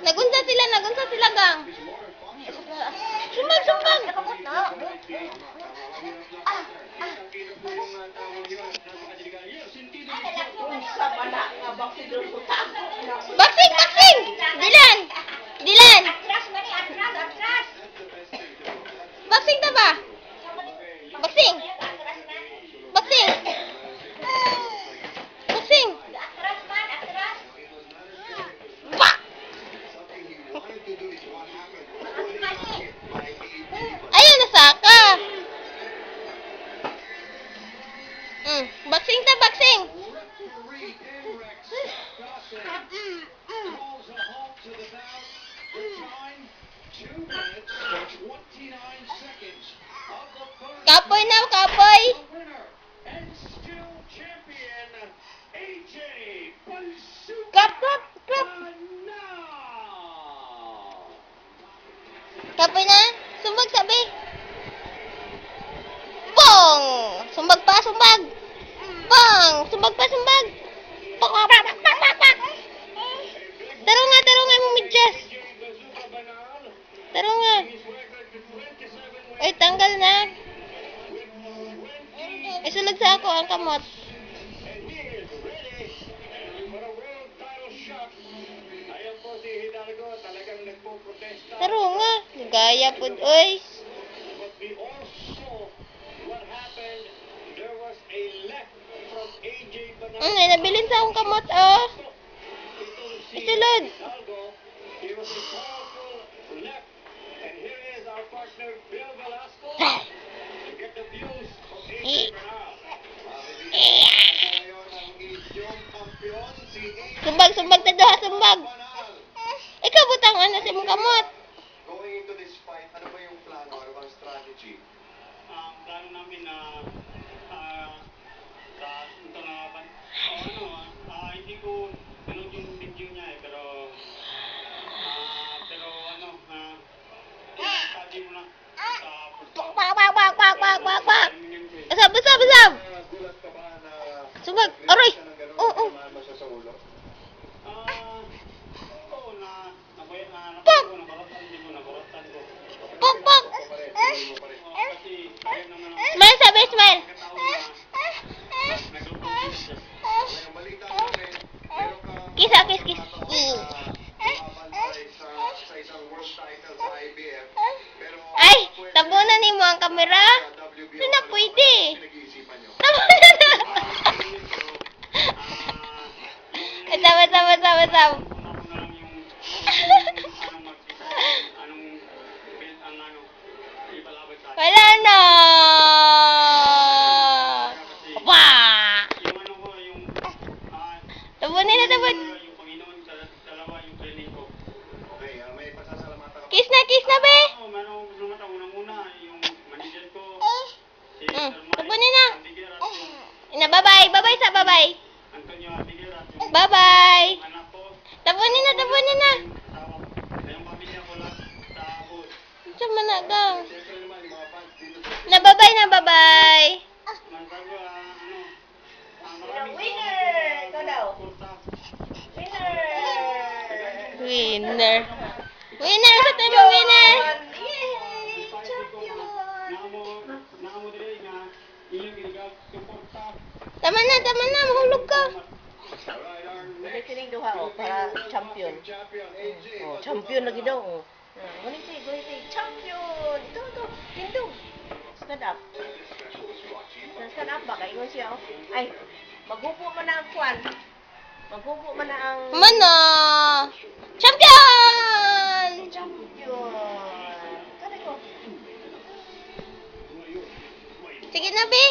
Nagunsa sila gang. Sumbag. Baksing! Dilan! Baksing ta ba? Baksing! Ba! Ayaw na saka. Baksing. Kapoy. Klap. Kapoy na. Sumbag sabi. Bong! Sumbag pa. Bong! Sumbag pa. Pak. Tarong nga mong medyas. Tarong nga. Ay, tanggal na. Isulag sa ako ang kamot. Tarong nga. Gaya po. Oy. Ay, nabilin sa akong kamot, oh. Isulod. Sumbag ta doha, sumbag. Ikaw butang ano sa imong kamot. Going into this fight, ano ba yung plano? Ano bang strategy? Ang plano namin na ito na hindi ko pinod yung video niya pero study mo na Basab. Gulat ka ba na Sumbag. Aroy. Oo. sa ulo? oo Pok. Smile. Yung balita namin, meron kang Kiss. sa isang world title sa IBF. Pero Ay, tabunan ni mo ang kamera. Hindi na pwede. pinag-iisipan nyo. Tabunan na. Sama. Wala na. Apa? Tabunin na. yung Panginoon sa dalawa yung training ko. Okay, may pasasalamatan ka. Kiss na, be. Unang-una, yung manager ko, si Tabunin na. Antigera, Bye-bye sa bye-bye. Antonio Antigera, yung Bye-bye. anak ko, Tabunin na. yung pamilya ko lang sa abot. Sama na gang. Siyempre naman, yung mga fans dito sa Bye-bye. Magbago, Winner! Ikaw daw. Winner. Sa tayo mo, winner. Yay! Champion! Namo dire nga ilang ginagawa suporta. Tama na. Mahulog ka. Kining duha para champion. champion, AJ. Champion lagi daw. Gunitay, champion. Ito. Tindog. Stand up. Stand up ba? Kaingon siya. Ay, maghupo man na ang kwan. Maghupo man na ang... Mana? Champion! Champion. Kada ko. Sige na, be.